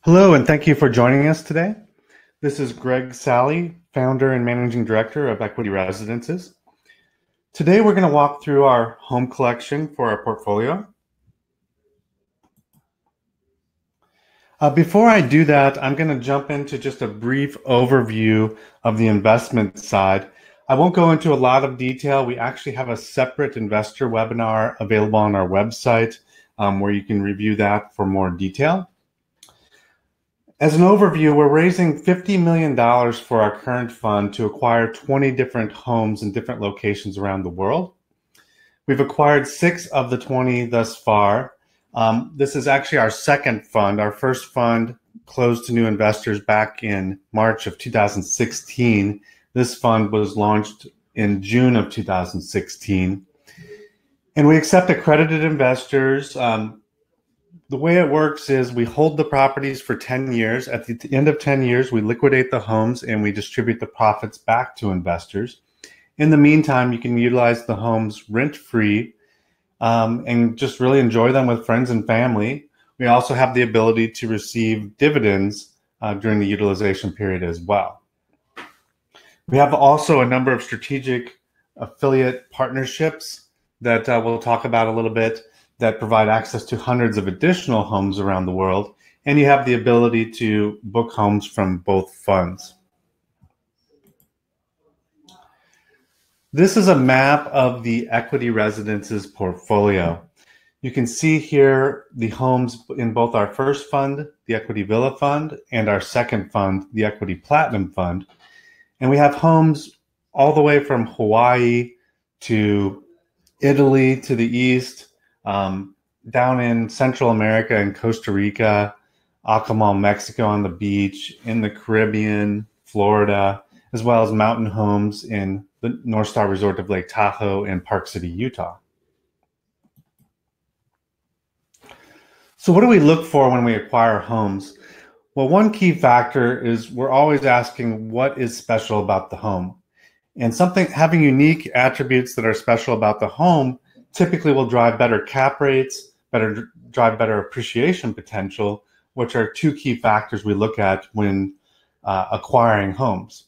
Hello, and thank you for joining us today. This is Greg Sally, founder and managing director of Equity Residences. Today, we're going to walk through our home collection for our portfolio. Before I do that, I'm going to jump into just a brief overview of the investment side. I won't go into a lot of detail. We actually have a separate investor webinar available on our website where you can review that for more detail. As an overview, we're raising $50 million for our current fund to acquire 20 different homes in different locations around the world. We've acquired 6 of the 20 thus far. This is actually our second fund. Our first fund closed to new investors back in March of 2016. This fund was launched in June of 2016. And we accept accredited investors. The way it works is we hold the properties for 10 years. At the end of 10 years, we liquidate the homes and we distribute the profits back to investors. In the meantime, you can utilize the homes rent-free and just really enjoy them with friends and family. We also have the ability to receive dividends during the utilization period as well. We have also a number of strategic affiliate partnerships that we'll talk about a little bit that provide access to hundreds of additional homes around the world, and you have the ability to book homes from both funds. This is a map of the Equity Residences portfolio. You can see here the homes in both our first fund, the Equity Villa Fund, and our second fund, the Equity Platinum Fund. And we have homes all the way from Hawaii to Italy to the east, down in Central America and Costa Rica, Acamal, Mexico on the beach, in the Caribbean, Florida, as well as mountain homes in the North Star Resort of Lake Tahoe and Park City, Utah. So what do we look for when we acquire homes? Well, one key factor is we're always asking what is special about the home. And having unique attributes that are special about the home typically will drive better cap rates, drive better appreciation potential, which are 2 key factors we look at when acquiring homes.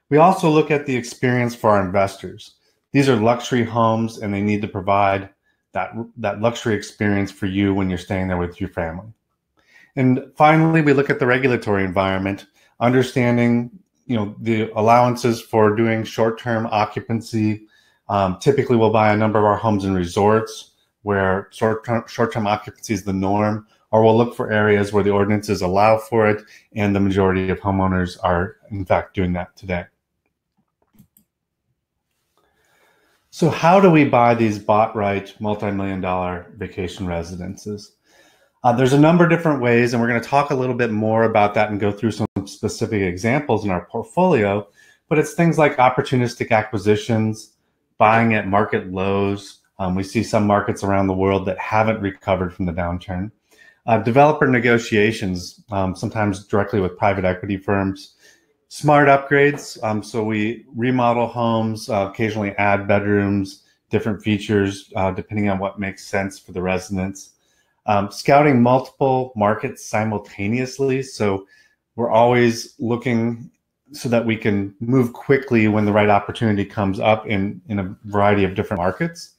We also look at the experience for our investors. These are luxury homes and they need to provide that luxury experience for you when you're staying there with your family. And finally, we look at the regulatory environment, understanding the allowances for doing short-term occupancy. Typically, we'll buy a number of our homes in resorts where short-term occupancy is the norm, or we'll look for areas where the ordinances allow for it, and the majority of homeowners are, in fact, doing that today. So how do we buy these bought-right multi-million-dollar vacation residences? There's a number of different ways, and we're going to talk a little bit more about that and go through some specific examples in our portfolio, but it's things like opportunistic acquisitions, buying at market lows. We see some markets around the world that haven't recovered from the downturn. Developer negotiations, sometimes directly with private equity firms. Smart upgrades, so we remodel homes, occasionally add bedrooms, different features, depending on what makes sense for the residents. Scouting multiple markets simultaneously, so we're always looking so that we can move quickly when the right opportunity comes up in a variety of different markets.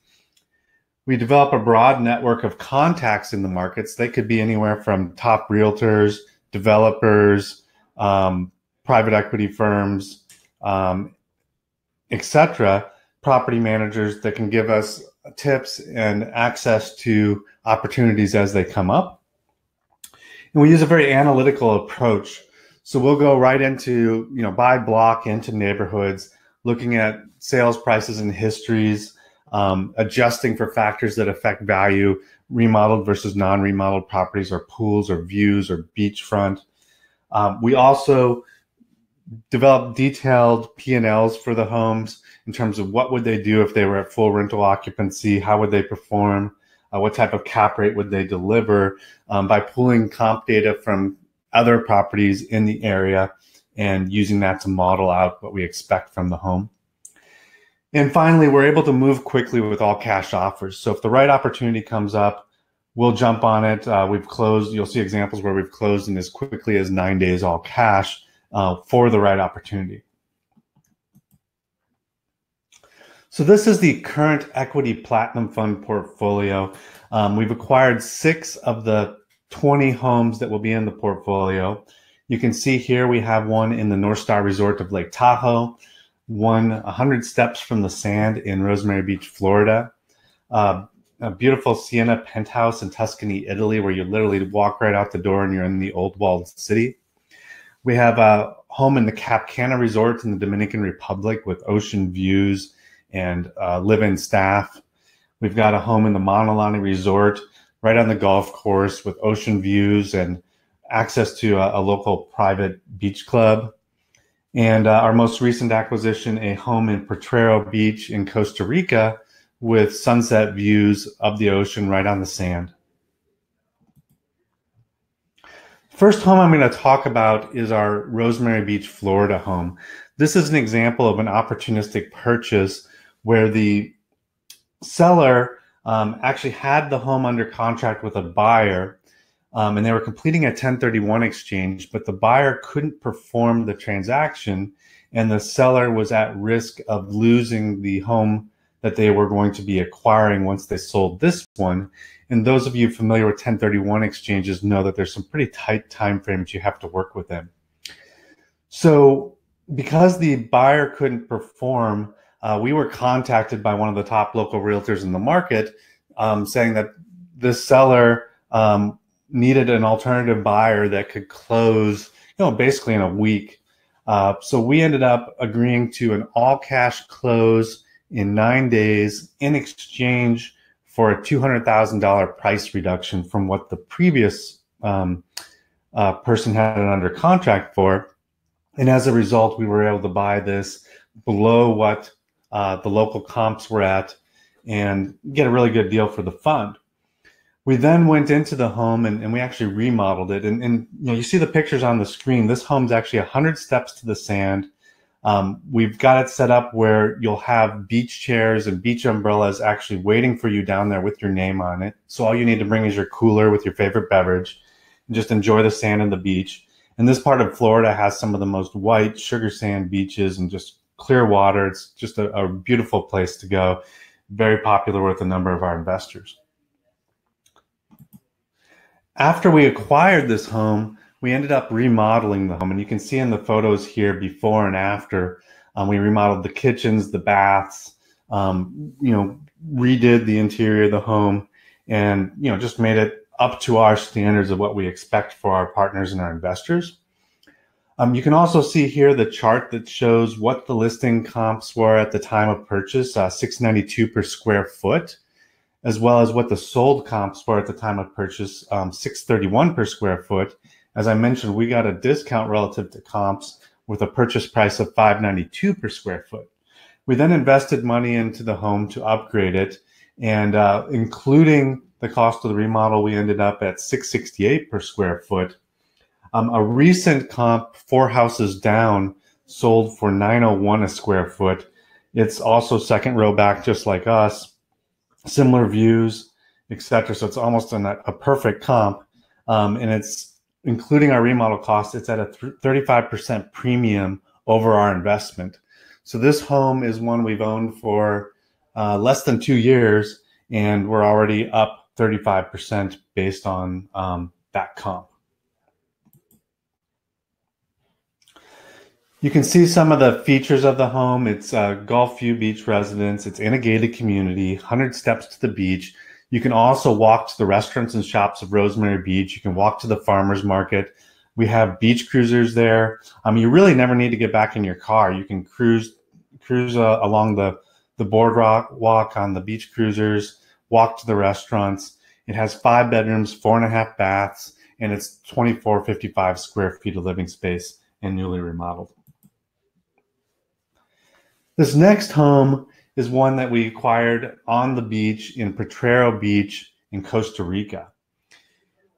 We develop a broad network of contacts in the markets. They could be anywhere from top realtors, developers, private equity firms, etc., property managers that can give us tips and access to opportunities as they come up. And we use a very analytical approach. So we'll go right into, by block into neighborhoods, looking at sales prices and histories, adjusting for factors that affect value, remodeled versus non-remodeled properties or pools or views or beachfront. We also develop detailed P&Ls for the homes in terms of what would they do if they were at full rental occupancy, how would they perform, what type of cap rate would they deliver, by pulling comp data from other properties in the area and using that to model out what we expect from the home. And finally, we're able to move quickly with all cash offers. So if the right opportunity comes up, we'll jump on it. We've closed, you'll see examples where we've closed in as quickly as 9 days all cash for the right opportunity. So this is the current equity platinum fund portfolio. We've acquired 6 of the 20 homes that will be in the portfolio. You can see here we have one in the North Star Resort of Lake Tahoe, one 100 steps from the sand in Rosemary Beach, Florida, a beautiful Sienna penthouse in Tuscany, Italy, where you literally walk right out the door and you're in the old walled city. We have a home in the Cap Cana Resort in the Dominican Republic with ocean views and live-in staff. We've got a home in the Monolani Resort right on the golf course with ocean views and access to a local private beach club. And our most recent acquisition, a home in Potrero Beach in Costa Rica with sunset views of the ocean right on the sand. First home I'm going to talk about is our Rosemary Beach, Florida home. This is an example of an opportunistic purchase where the seller actually had the home under contract with a buyer, and they were completing a 1031 exchange, but the buyer couldn't perform the transaction, and the seller was at risk of losing the home that they were going to be acquiring once they sold this one. And those of you familiar with 1031 exchanges know that there's some pretty tight time frames you have to work within. So because the buyer couldn't perform, we were contacted by one of the top local realtors in the market saying that this seller needed an alternative buyer that could close, basically in a week. So we ended up agreeing to an all-cash close in 9 days in exchange for a $200,000 price reduction from what the previous person had it under contract for. And as a result, we were able to buy this below what the local comps were at and get a really good deal for the fund. We then went into the home and we actually remodeled it. And you see the pictures on the screen. This home's actually 100 steps to the sand. We've got it set up where you'll have beach chairs and beach umbrellas actually waiting for you down there with your name on it. So all you need to bring is your cooler with your favorite beverage and just enjoy the sand and the beach. And this part of Florida has some of the most white sugar sand beaches and just clear water. It's just a beautiful place to go. Very popular with a number of our investors. After we acquired this home, we ended up remodeling the home, and you can see in the photos here before and after. We remodeled the kitchens, the baths, redid the interior of the home, and just made it up to our standards of what we expect for our partners and our investors. You can also see here the chart that shows what the listing comps were at the time of purchase, $692 per square foot, as well as what the sold comps were at the time of purchase, $631 per square foot. As I mentioned, we got a discount relative to comps with a purchase price of $592 per square foot. We then invested money into the home to upgrade it, and including the cost of the remodel, we ended up at $668 per square foot. A recent comp, 4 houses down, sold for $901 a square foot. It's also second row back, just like us, similar views, etc. So it's almost a perfect comp, and it's including our remodel cost. It's at a 35% premium over our investment. So this home is one we've owned for less than 2 years, and we're already up 35% based on that comp. You can see some of the features of the home. It's a Gulf View Beach residence. It's in a gated community, 100 steps to the beach. You can also walk to the restaurants and shops of Rosemary Beach. You can walk to the farmer's market. We have beach cruisers there. You really never need to get back in your car. You can cruise along the boardwalk, walk on the beach cruisers, walk to the restaurants. It has 5 bedrooms, 4.5 baths, and it's 2,455 square feet of living space and newly remodeled. This next home is one that we acquired on the beach in Potrero Beach in Costa Rica.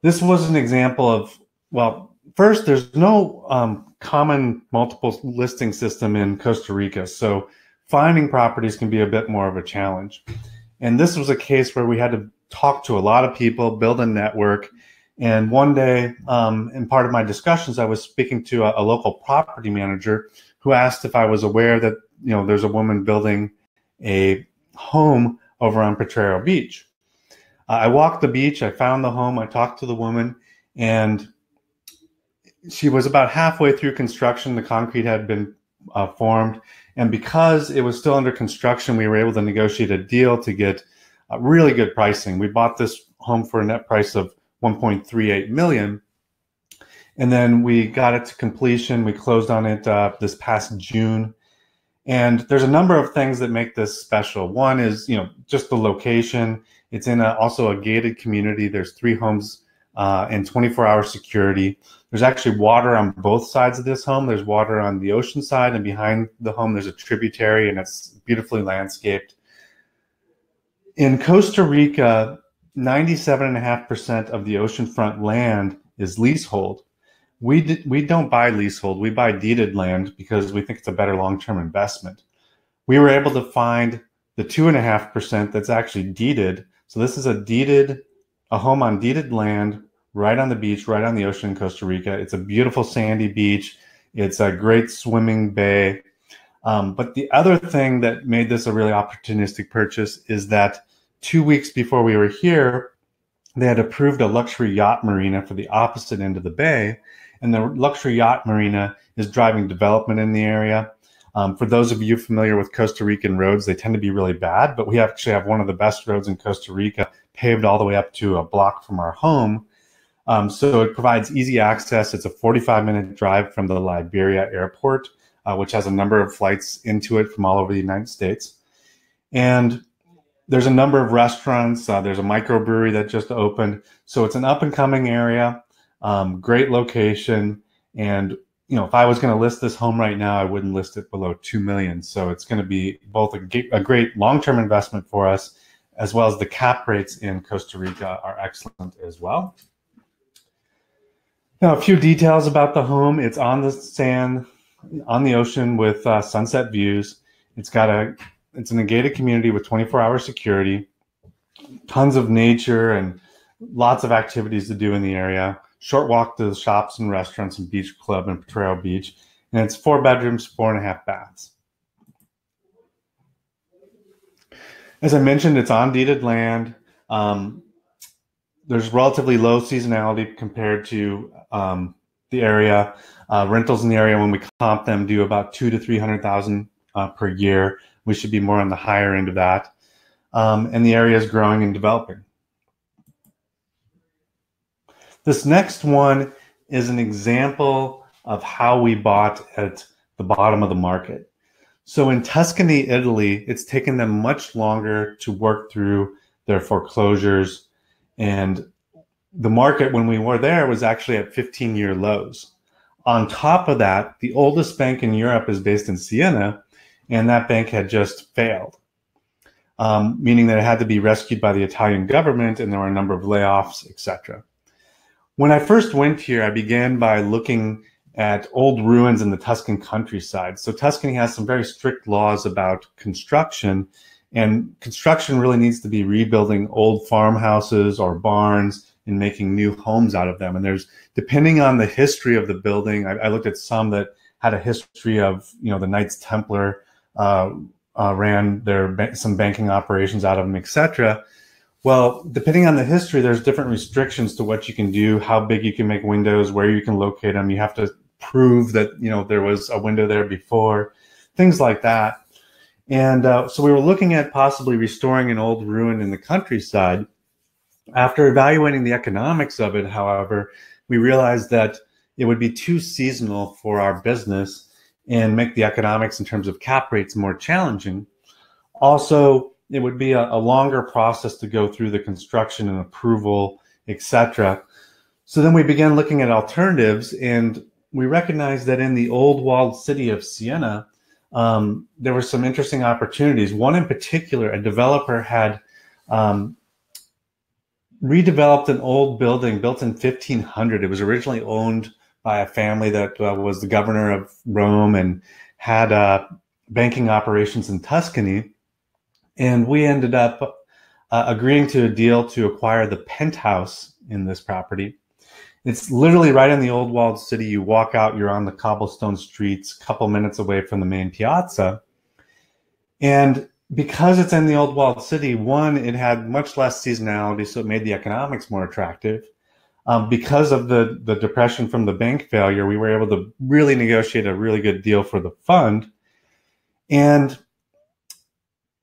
This was an example of, well, first, there's no common multiple listing system in Costa Rica, so finding properties can be a bit more of a challenge. And this was a case where we had to talk to a lot of people, build a network. And one day, in part of my discussions, I was speaking to a local property manager who asked if I was aware that, there's a woman building a home over on Potrero Beach. I walked the beach, I found the home, I talked to the woman, and she was about halfway through construction. The concrete had been formed. And because it was still under construction, we were able to negotiate a deal to get really good pricing. We bought this home for a net price of $1.38 million. And then we got it to completion. We closed on it this past June. And there's a number of things that make this special. One is, just the location. It's in also a gated community. There's 3 homes and 24-hour security. There's actually water on both sides of this home. There's water on the ocean side, and behind the home there's a tributary, and it's beautifully landscaped. In Costa Rica, 97.5% of the oceanfront land is leasehold. We don't buy leasehold. We buy deeded land because we think it's a better long-term investment. We were able to find the 2.5% that's actually deeded. So this is a home on deeded land, right on the beach, right on the ocean in Costa Rica. It's a beautiful sandy beach. It's a great swimming bay. But the other thing that made this a really opportunistic purchase is that 2 weeks before we were here, they had approved a luxury yacht marina for the opposite end of the bay. And the luxury yacht marina is driving development in the area. For those of you familiar with Costa Rican roads, they tend to be really bad, but we actually have one of the best roads in Costa Rica, paved all the way up to a block from our home. So it provides easy access. It's a 45-minute drive from the Liberia airport, which has a number of flights into it from all over the United States. And there's a number of restaurants. There's a microbrewery that just opened. So it's an up-and-coming area, great location. And if I was going to list this home right now, I wouldn't list it below $2 million. So it's going to be both a great long-term investment for us, as well as the cap rates in Costa Rica are excellent as well. Now, a few details about the home. It's on the sand, on the ocean with sunset views. It's in a gated community with 24-hour security, tons of nature and lots of activities to do in the area. Short walk to the shops and restaurants and beach club in Potrero Beach. And it's 4 bedrooms, 4.5 baths. As I mentioned, it's on deeded land. There's relatively low seasonality compared to the area. Rentals in the area, when we comp them, do about $200,000 to $300,000 per year. We should be more on the higher end of that. And the area is growing and developing. This next one is an example of how we bought at the bottom of the market. So in Tuscany, Italy, it's taken them much longer to work through their foreclosures. And the market when we were there was actually at 15-year lows. On top of that, the oldest bank in Europe is based in Siena, and that bank had just failed, meaning that it had to be rescued by the Italian government, and there were a number of layoffs, etc. When I first went here, I began by looking at old ruins in the Tuscan countryside. So Tuscany has some very strict laws about construction, and construction really needs to be rebuilding old farmhouses or barns and making new homes out of them. And there's, depending on the history of the building, I looked at some that had a history of, the Knights Templar ran some banking operations out of them, etc. Well, depending on the history, there's different restrictions to what you can do, how big you can make windows, where you can locate them. You have to prove that, there was a window there before, things like that. And so we were looking at possibly restoring an old ruin in the countryside. After evaluating the economics of it, however, we realized that it would be too seasonal for our business and make the economics in terms of cap rates more challenging. Also, it would be a longer process to go through the construction and approval, etc. So then we began looking at alternatives, and we recognized that in the old walled city of Siena, there were some interesting opportunities. One in particular, a developer had redeveloped an old building built in 1500. It was originally owned by a family that was the governor of Rome and had banking operations in Tuscany. And we ended up agreeing to a deal to acquire the penthouse in this property. It's literally right in the old walled city. You walk out, you're on the cobblestone streets, a couple minutes away from the main piazza. And because it's in the old walled city, one, it had much less seasonality, so it made the economics more attractive. Because of the depression from the bank failure, we were able to really negotiate a really good deal for the fund. And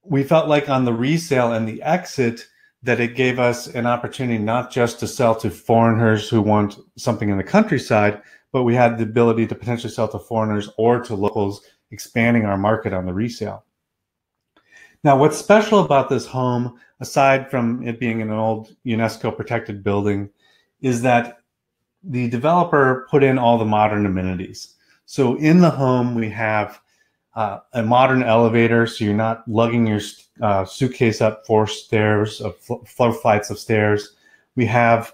we felt like on the resale and the exit that it gave us an opportunity not just to sell to foreigners who want something in the countryside, but we had the ability to potentially sell to foreigners or to locals, expanding our market on the resale. Now, what's special about this home, aside from it being in an old UNESCO protected building, is that the developer put in all the modern amenities. So in the home, we have a modern elevator, so you're not lugging your suitcase up 4 flights of stairs. We have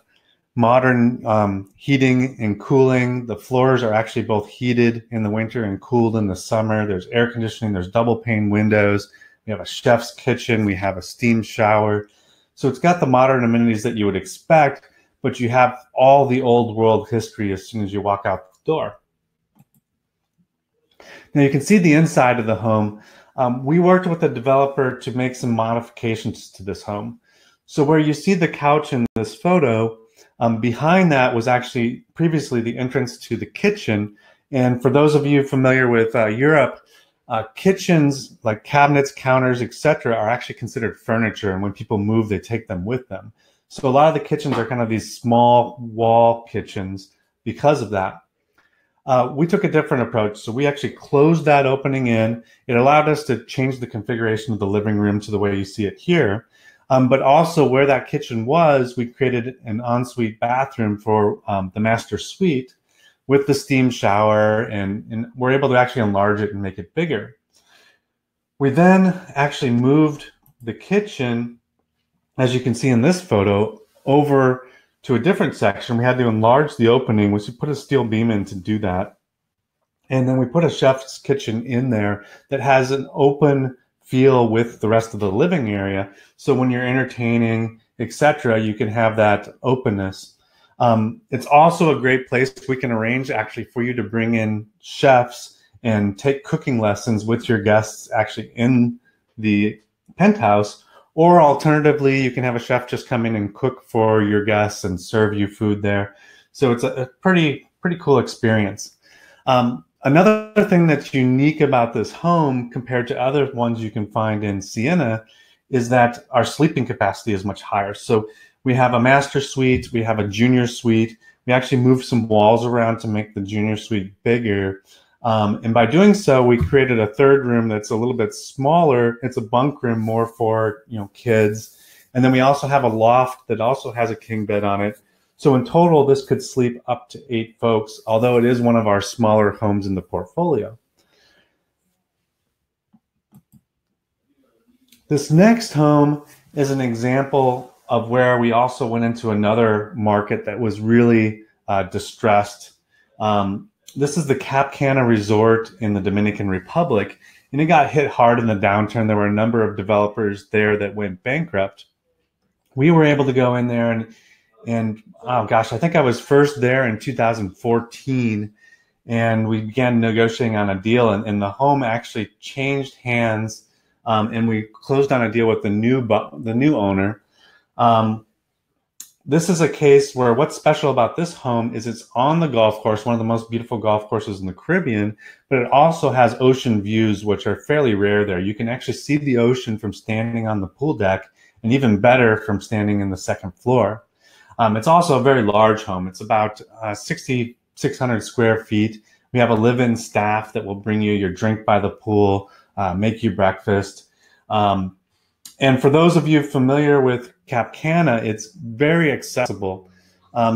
modern heating and cooling. The floors are actually both heated in the winter and cooled in the summer. There's air conditioning, there's double pane windows. We have a chef's kitchen, we have a steam shower. So it's got the modern amenities that you would expect, but you have all the old world history as soon as you walk out the door. Now you can see the inside of the home. We worked with the developer to make some modifications to this home. So where you see the couch in this photo, behind that was actually previously the entrance to the kitchen. And for those of you familiar with Europe, kitchens like cabinets, counters, etc., are actually considered furniture. And when people move, they take them with them. So a lot of the kitchens are kind of these small wall kitchens because of that. We took a different approach. So we actually closed that opening in. It allowed us to change the configuration of the living room to the way you see it here. But also where that kitchen was, we created an ensuite bathroom for the master suite with the steam shower, and we're able to actually enlarge it and make it bigger. We then actually moved the kitchen, as you can see in this photo, over to a different section. We had to enlarge the opening, which we put a steel beam in to do that. And then we put a chef's kitchen in there that has an open feel with the rest of the living area. So when you're entertaining, etc., you can have that openness. It's also a great place. We can arrange actually for you to bring in chefs and take cooking lessons with your guests actually in the penthouse. Or alternatively, you can have a chef just come in and cook for your guests and serve you food there. So it's a pretty cool experience. Another thing that's unique about this home compared to other ones you can find in Siena is that our sleeping capacity is much higher. So we have a master suite, we have a junior suite. We actually moved some walls around to make the junior suite bigger. And by doing so, we created a third room that's a little bit smaller. It's a bunk room more for kids. And then we also have a loft that also has a king bed on it. So in total, this could sleep up to 8 folks, although it is one of our smaller homes in the portfolio. This next home is an example of where we also went into another market that was really distressed. This is the Cap Cana Resort in the Dominican Republic, and it got hit hard in the downturn. There were a number of developers there that went bankrupt. We were able to go in there and oh gosh, I think I was first there in 2014, and we began negotiating on a deal, and the home actually changed hands, and we closed on a deal with the new owner. This is a case where what's special about this home is it's on the golf course, one of the most beautiful golf courses in the Caribbean, but it also has ocean views, which are fairly rare there. You can actually see the ocean from standing on the pool deck, and even better from standing in the second floor. It's also a very large home. It's about 6,600 square feet. We have a live-in staff that will bring you your drink by the pool, make you breakfast. And for those of you familiar with Cap Cana, it's very accessible.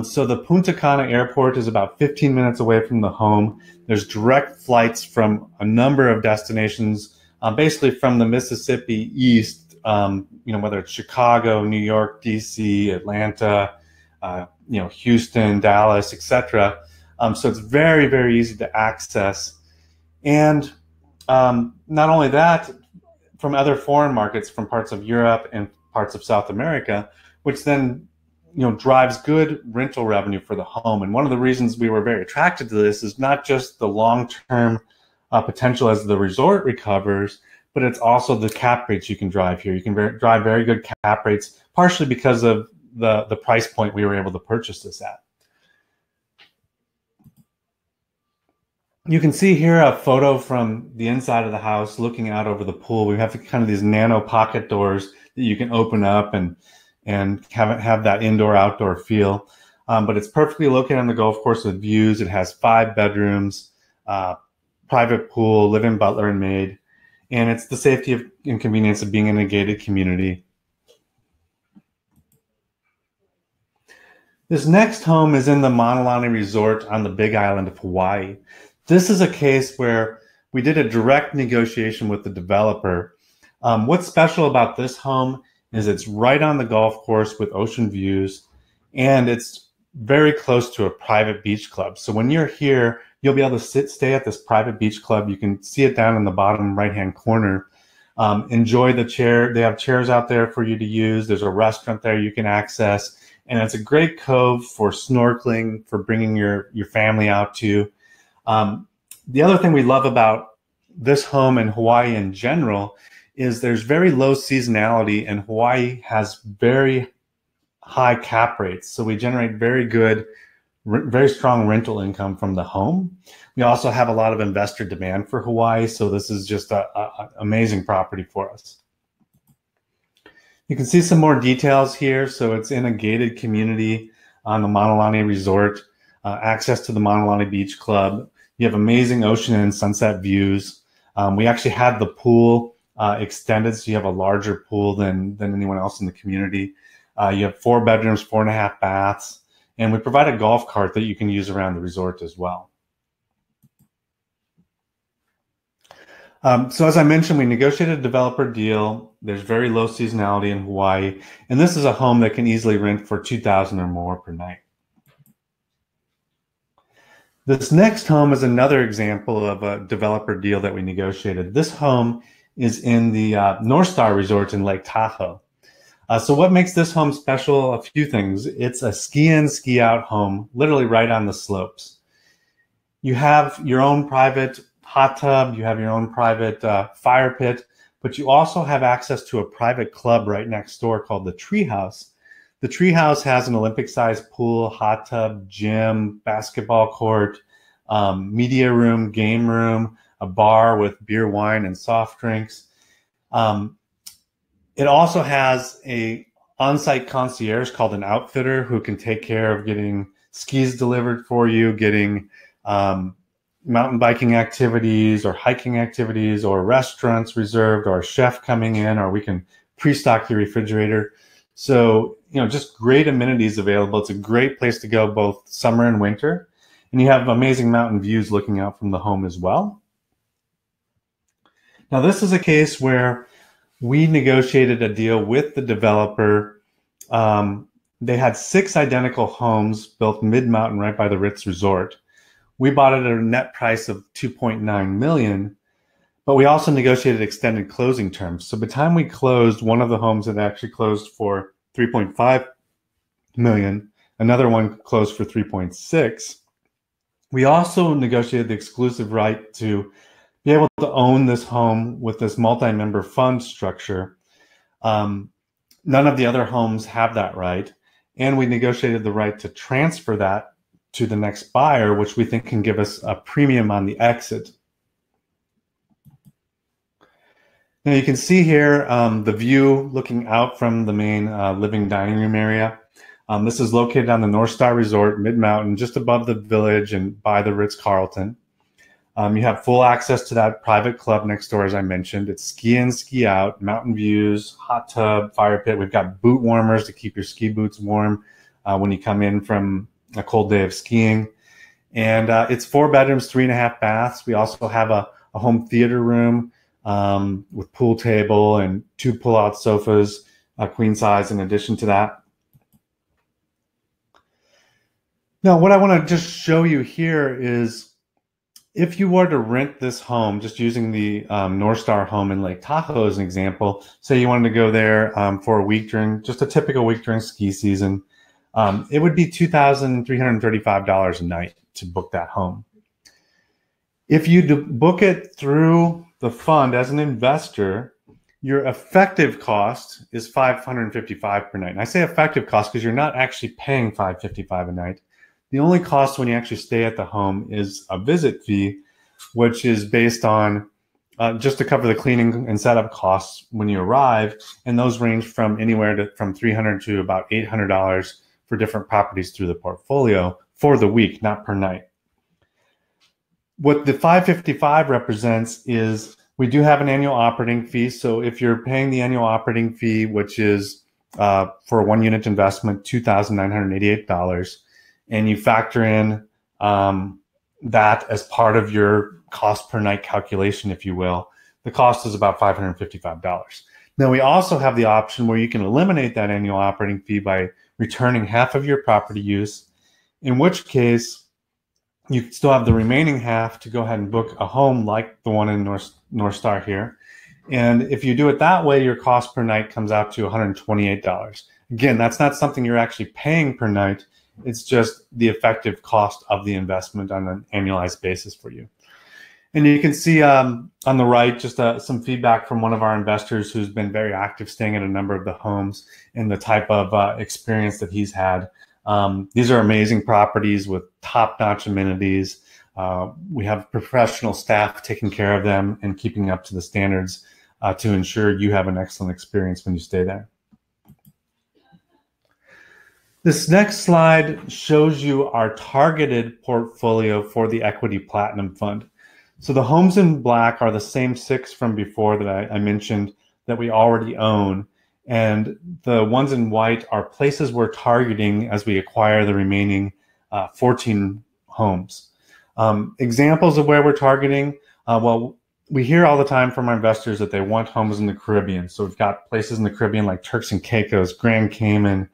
So the Punta Cana airport is about 15 minutes away from the home. There's direct flights from a number of destinations, basically from the Mississippi east, whether it's Chicago, New York, DC, Atlanta, Houston, Dallas, etc. So it's very, very easy to access. And not only that, from other foreign markets, from parts of Europe and parts of South America, which then drives good rental revenue for the home. And one of the reasons we were very attracted to this is not just the long-term potential as the resort recovers, but it's also the cap rates you can drive here. You can drive very good cap rates, partially because of the price point we were able to purchase this at. You can see here a photo from the inside of the house looking out over the pool. We have kind of these nano pocket doors that you can open up and have that indoor-outdoor feel. But it's perfectly located on the golf course with views. It has 5 bedrooms, private pool, live-in butler and maid, and it's the safety and convenience of being in a gated community. This next home is in the Maunalani Resort on the Big Island of Hawaii. This is a case where we did a direct negotiation with the developer. What's special about this home is it's right on the golf course with ocean views, and it's very close to a private beach club. So when you're here, you'll be able to stay at this private beach club. You can see it down in the bottom right-hand corner. Enjoy the chair. They have chairs out there for you to use. There's a restaurant there you can access, and it's a great cove for snorkeling, for bringing your family out to. The other thing we love about this home in Hawaii in general is there's very low seasonality, and Hawaii has very high cap rates. So we generate very good, very strong rental income from the home. We also have a lot of investor demand for Hawaii. So this is just an amazing property for us. You can see some more details here. So it's in a gated community on the Maunalani Resort, access to the Maunalani Beach Club. You have amazing ocean and sunset views. We actually had the pool extended, so you have a larger pool than anyone else in the community. You have 4 bedrooms, 4.5 baths, and we provide a golf cart that you can use around the resort as well. So as I mentioned, we negotiated a developer deal. There's very low seasonality in Hawaii, and this is a home that can easily rent for $2,000 or more per night. This next home is another example of a developer deal that we negotiated. This home is in the North Star Resort in Lake Tahoe. So what makes this home special? A few things. It's a ski-in, ski-out home, literally right on the slopes. You have your own private hot tub. You have your own private fire pit, but you also have access to a private club right next door called the Treehouse. The Treehouse has an Olympic-sized pool, hot tub, gym, basketball court, media room, game room, a bar with beer, wine, and soft drinks. It also has a on-site concierge called an outfitter who can take care of getting skis delivered for you, getting mountain biking activities or hiking activities or restaurants reserved or a chef coming in, or we can pre-stock your refrigerator. So, just great amenities available. It's a great place to go both summer and winter. And you have amazing mountain views looking out from the home as well. Now, this is a case where we negotiated a deal with the developer. They had 6 identical homes built mid-mountain right by the Ritz Resort. We bought it at a net price of $2.9 million, but we also negotiated extended closing terms. So by the time we closed, one of the homes had actually closed for $3.5 million. Another one closed for $3.6. We also negotiated the exclusive right to be able to own this home with this multi-member fund structure. None of the other homes have that right. And we negotiated the right to transfer that to the next buyer, which we think can give us a premium on the exit. Now you can see here the view looking out from the main living dining room area. This is located on the North Star Resort, mid-mountain, just above the village and by the Ritz-Carlton. You have full access to that private club next door, as I mentioned. It's ski in, ski out, mountain views, hot tub, fire pit. We've got boot warmers to keep your ski boots warm when you come in from a cold day of skiing. And it's 4 bedrooms, 3.5 baths. We also have a home theater room with pool table and 2 pull-out sofas, queen size in addition to that. Now, what I want to just show you here is If you were to rent this home, just using the North Star home in Lake Tahoe as an example, say you wanted to go there for a week during, just a typical week during ski season, it would be $2,335 a night to book that home. If you book it through the fund as an investor, your effective cost is $555 per night. And I say effective cost because you're not actually paying $555 a night. The only cost when you actually stay at the home is a visit fee, which is based on just to cover the cleaning and setup costs when you arrive. And those range from anywhere from $300 to about $800 for different properties through the portfolio for the week, not per night. What the 555 represents is we do have an annual operating fee. So if you're paying the annual operating fee, which is for a 1-unit investment, $2,988, and you factor in that as part of your cost per night calculation, if you will, the cost is about $555. Now, we also have the option where you can eliminate that annual operating fee by returning half of your property use, in which case you still have the remaining half to go ahead and book a home like the one in North Star here. And if you do it that way, your cost per night comes out to $128. Again, that's not something you're actually paying per night. It's just the effective cost of the investment on an annualized basis for you. And you can see on the right just some feedback from one of our investors who's been very active staying at a number of the homes and the type of experience that he's had. These are amazing properties with top-notch amenities. We have professional staff taking care of them and keeping up to the standards to ensure you have an excellent experience when you stay there. This next slide shows you our targeted portfolio for the Equity Platinum Fund. So the homes in black are the same 6 from before that I mentioned that we already own. And the ones in white are places we're targeting as we acquire the remaining 14 homes. Examples of where we're targeting, well, we hear all the time from our investors that they want homes in the Caribbean. So we've got places in the Caribbean like Turks and Caicos, Grand Cayman,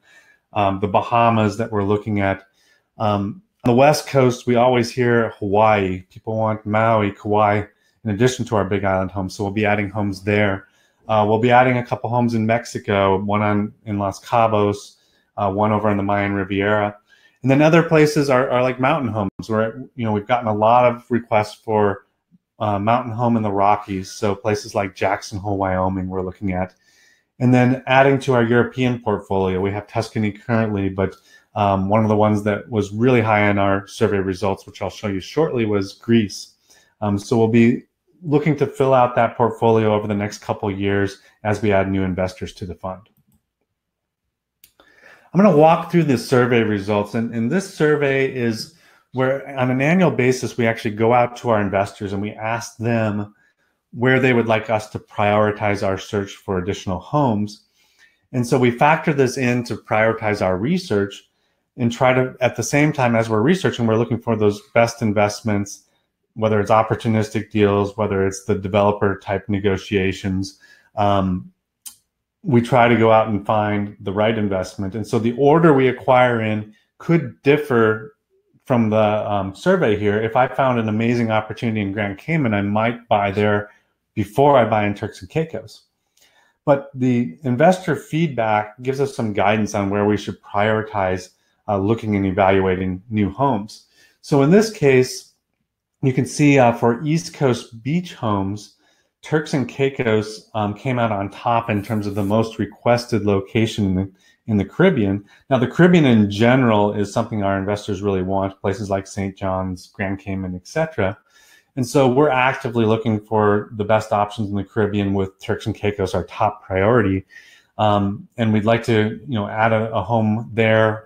the Bahamas that we're looking at. On the West Coast, we always hear Hawaii. People want Maui, Kauai, in addition to our Big Island homes. So we'll be adding homes there. We'll be adding a couple homes in Mexico, one in Los Cabos, one over in the Mayan Riviera. And then other places are like mountain homes where, we've gotten a lot of requests for mountain home in the Rockies. So places like Jackson Hole, Wyoming, we're looking at. And then adding to our European portfolio, we have Tuscany currently, but one of the ones that was really high on our survey results, which I'll show you shortly, was Greece. So we'll be looking to fill out that portfolio over the next couple of years as we add new investors to the fund. I'm going to walk through the survey results, and this survey is where on an annual basis we actually go out to our investors and we ask them where they would like us to prioritize our search for additional homes. And so we factor this in to prioritize our research and try to, at the same time as we're researching, we're looking for those best investments, whether it's opportunistic deals, whether it's the developer type negotiations. We try to go out and find the right investment. And so the order we acquire in could differ from the survey here. If I found an amazing opportunity in Grand Cayman, I might buy there before I buy in Turks and Caicos. But the investor feedback gives us some guidance on where we should prioritize looking and evaluating new homes. So in this case, you can see for East Coast beach homes, Turks and Caicos came out on top in terms of the most requested location in the Caribbean. Now, the Caribbean in general is something our investors really want, places like St. John's, Grand Cayman, etc. And so we're actively looking for the best options in the Caribbean with Turks and Caicos our top priority. And we'd like to add a home there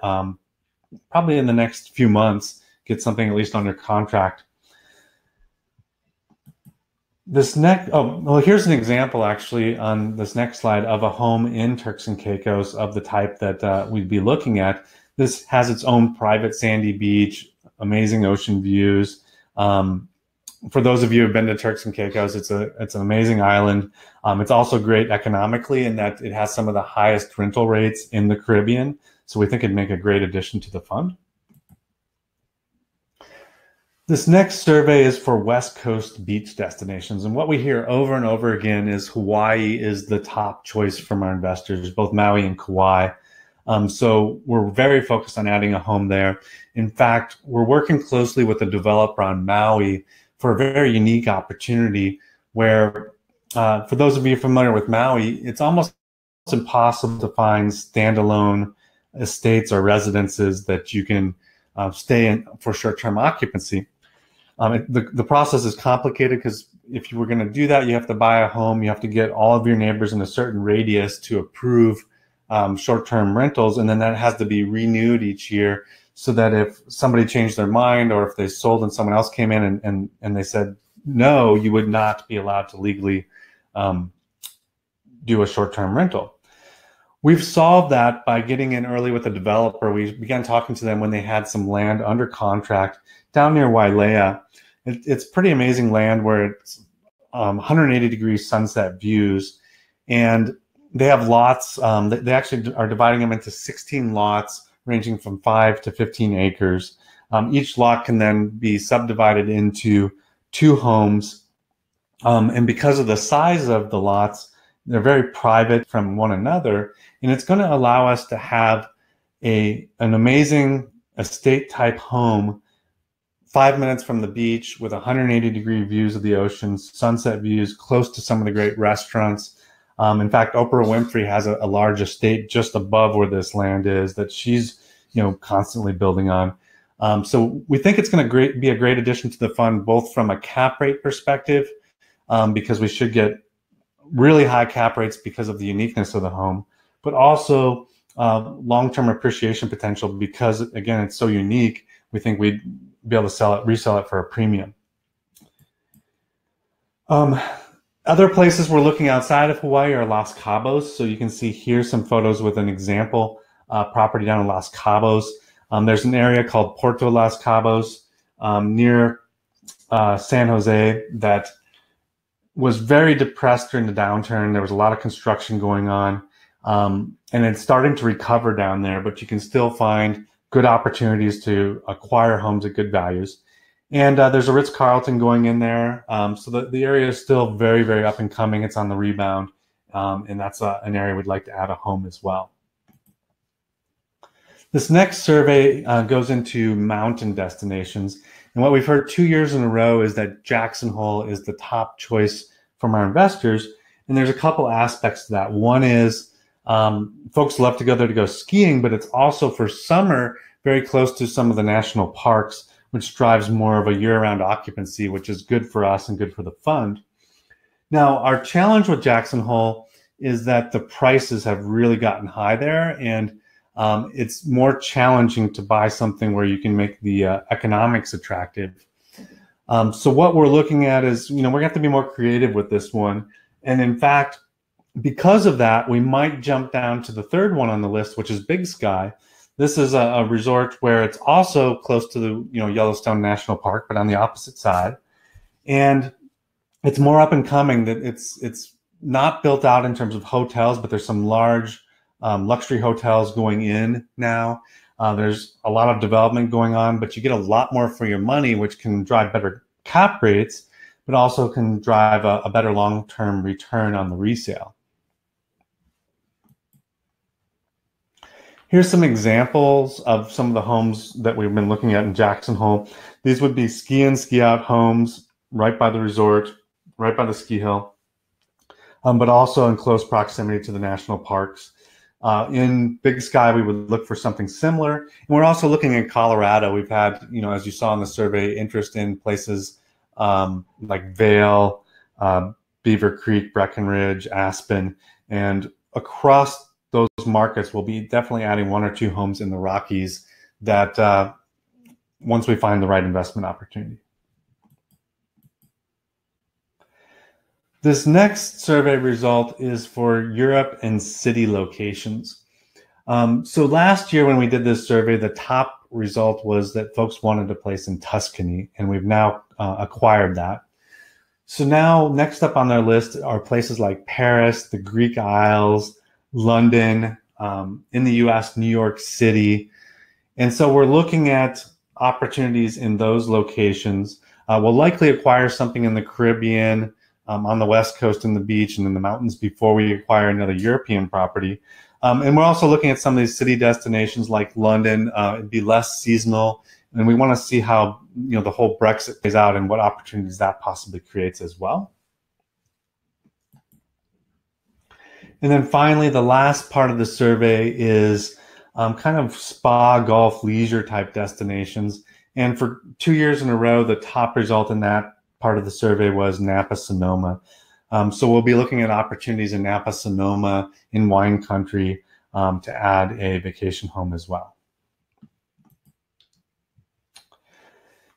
probably in the next few months, get something at least under contract. This next, here's an example actually on this next slide of a home in Turks and Caicos of the type that we'd be looking at. This has its own private sandy beach, amazing ocean views. For those of you who've been to Turks and Caicos, it's an amazing island. It's also great economically in that it has some of the highest rental rates in the Caribbean. So we think it'd make a great addition to the fund. This next survey is for West Coast beach destinations. And what we hear over and over again is Hawaii is the top choice from our investors, both Maui and Kauai. So we're very focused on adding a home there. In fact, we're working closely with a developer on Maui for a very unique opportunity where, for those of you familiar with Maui, it's almost impossible to find standalone estates or residences that you can stay in for short-term occupancy. The process is complicated because if you were going to do that, you have to buy a home, you have to get all of your neighbors in a certain radius to approve short-term rentals, and then that has to be renewed each year so that if somebody changed their mind or if they sold and someone else came in and they said no, you would not be allowed to legally do a short-term rental. We've solved that by getting in early with a developer. We began talking to them when they had some land under contract down near Wailea. It's pretty amazing land where it's 180-degree sunset views, and they have lots. They actually are dividing them into 16 lots ranging from 5 to 15 acres. Each lot can then be subdivided into 2 homes, and because of the size of the lots, they're very private from one another, and it's going to allow us to have an amazing estate type home 5 minutes from the beach with 180-degree views of the ocean, sunset views, close to some of the great restaurants. In fact, Oprah Winfrey has a large estate just above where this land is that she's constantly building on. So we think it's going to be a great addition to the fund, both from a cap rate perspective, because we should get really high cap rates because of the uniqueness of the home, but also long-term appreciation potential because, again, it's so unique. We think we'd be able to resell it for a premium. Other places we're looking outside of Hawaii are Los Cabos. So you can see here some photos with an example property down in Los Cabos. There's an area called Puerto Los Cabos near San Jose that was very depressed during the downturn. There was a lot of construction going on, and it's starting to recover down there, but you can still find good opportunities to acquire homes at good values. And there's a Ritz-Carlton going in there. So the area is still very, very up and coming. It's on the rebound, and that's an area we'd like to add a home as well. This next survey goes into mountain destinations. And what we've heard 2 years in a row is that Jackson Hole is the top choice from our investors. And there's a couple aspects to that. One is folks love to go there to go skiing, but it's also for summer very close to some of the national parks, which drives more of a year-round occupancy, which is good for us and good for the fund. Now, our challenge with Jackson Hole is that the prices have really gotten high there, and it's more challenging to buy something where you can make the economics attractive. So what we're looking at is, we're going to have to be more creative with this one. And in fact, because of that, we might jump down to the third one on the list, which is Big Sky. This is a resort where it's also close to the Yellowstone National Park, but on the opposite side. And it's more up and coming. That it's not built out in terms of hotels, but there's some large luxury hotels going in now. There's a lot of development going on, but you get a lot more for your money, which can drive better cap rates, but also can drive a better long-term return on the resale. Here's some examples of some of the homes that we've been looking at in Jackson Hole. These would be ski in, ski out homes right by the resort, right by the ski hill, but also in close proximity to the national parks. In Big Sky, we would look for something similar. And we're also looking in Colorado. We've had, as you saw in the survey, interest in places like Vail, Beaver Creek, Breckenridge, Aspen, and across those markets, we'll be definitely adding 1 or 2 homes in the Rockies that once we find the right investment opportunity. This next survey result is for Europe and city locations. So last year when we did this survey, the top result was that folks wanted a place in Tuscany, and we've now acquired that. So now next up on their list are places like Paris, the Greek Isles, London, in the US, New York City. And so we're looking at opportunities in those locations. We'll likely acquire something in the Caribbean, on the West Coast and the beach and in the mountains before we acquire another European property. And we're also looking at some of these city destinations like London. It'd be less seasonal, and we want to see how the whole Brexit plays out and what opportunities that possibly creates as well. And then finally, the last part of the survey is kind of spa, golf, leisure type destinations. And for 2 years in a row, the top result in that part of the survey was Napa Sonoma. So we'll be looking at opportunities in Napa Sonoma in wine country to add a vacation home as well.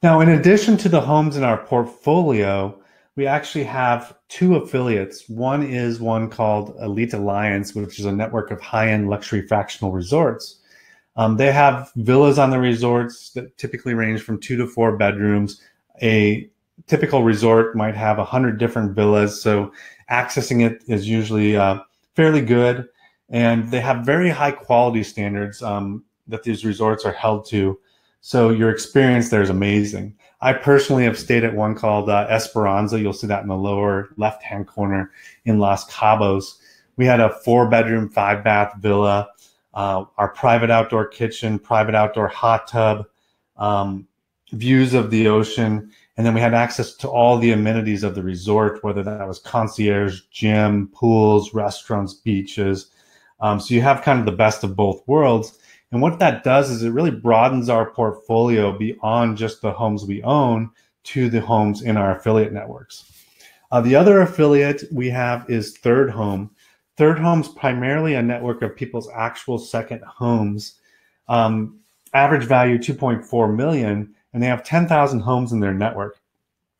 Now, in addition to the homes in our portfolio, we actually have 2 affiliates. One is one called Elite Alliance, which is a network of high-end luxury fractional resorts. They have villas on the resorts that typically range from 2 to 4 bedrooms. A typical resort might have 100 different villas, so accessing it is usually fairly good. And they have very high quality standards that these resorts are held to. So your experience there is amazing. I personally have stayed at one called Esperanza. You'll see that in the lower left-hand corner in Los Cabos. We had a 4-bedroom, 5-bath villa, our private outdoor kitchen, private outdoor hot tub, views of the ocean, and then we had access to all the amenities of the resort, whether that was concierge, gym, pools, restaurants, beaches. So you have kind of the best of both worlds. And what that does is it really broadens our portfolio beyond just the homes we own to the homes in our affiliate networks. The other affiliate we have is Third Home. Third Home's primarily a network of people's actual second homes. Average value 2.4 million, and they have 10,000 homes in their network.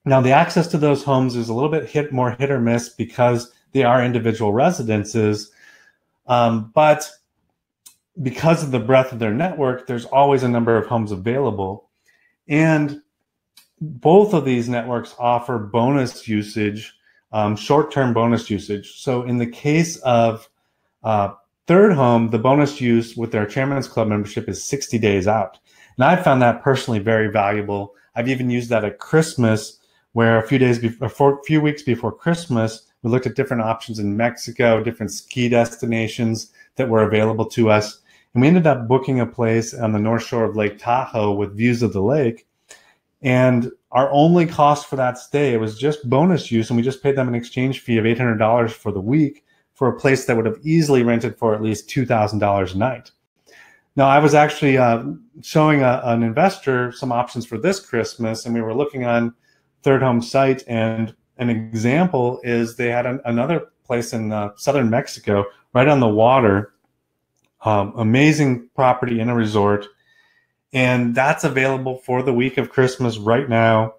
Now, the access to those homes is a little bit more hit or miss because they are individual residences, but because of the breadth of their network, there's always a number of homes available. And both of these networks offer bonus usage, short-term bonus usage. So in the case of Third Home, the bonus use with their Chairman's Club membership is 60 days out. And I found that personally very valuable. I've even used that at Christmas, where a few weeks before Christmas, we looked at different options in Mexico, different ski destinations that were available to us. And we ended up booking a place on the North Shore of Lake Tahoe with views of the lake. And our only cost for that stay, it was just bonus use, and we just paid them an exchange fee of $800 for the week for a place that would have easily rented for at least $2,000 a night. Now, I was actually showing an investor some options for this Christmas, and we were looking on Third Home's site, and an example is they had another place in southern Mexico, right on the water, amazing property in a resort, and that's available for the week of Christmas right now.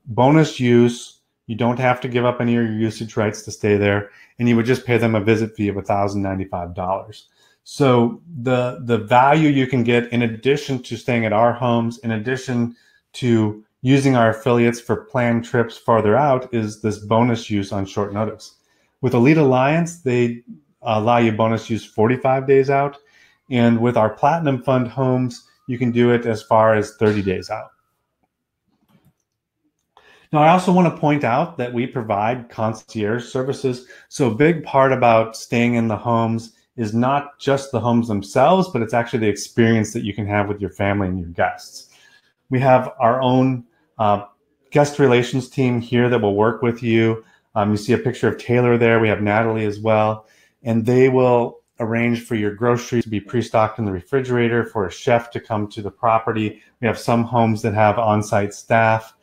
Bonus use, you don't have to give up any of your usage rights to stay there, and you would just pay them a visit fee of $1,095. So the value you can get in addition to staying at our homes, in addition to using our affiliates for planned trips farther out, is this bonus use on short notice. With Elite Alliance, they allow you bonus use 45 days out. And with our Platinum Fund homes, you can do it as far as 30 days out. Now, I also want to point out that we provide concierge services. So a big part about staying in the homes is not just the homes themselves, but it's actually the experience that you can have with your family and your guests. We have our own guest relations team here that will work with you. You see a picture of Taylor there. We have Natalie as well. And they will arrange for your groceries to be pre-stocked in the refrigerator, for a chef to come to the property. We have some homes that have on-site staff.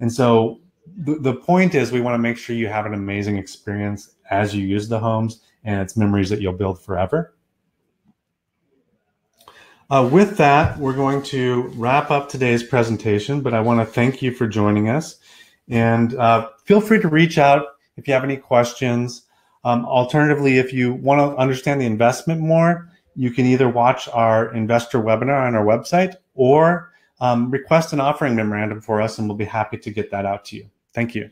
And so the point is we want to make sure you have an amazing experience as you use the homes, and it's memories that you'll build forever. With that, we're going to wrap up today's presentation, but I want to thank you for joining us. And feel free to reach out if you have any questions. Alternatively, if you want to understand the investment more, you can either watch our investor webinar on our website or request an offering memorandum for us, and we'll be happy to get that out to you. Thank you.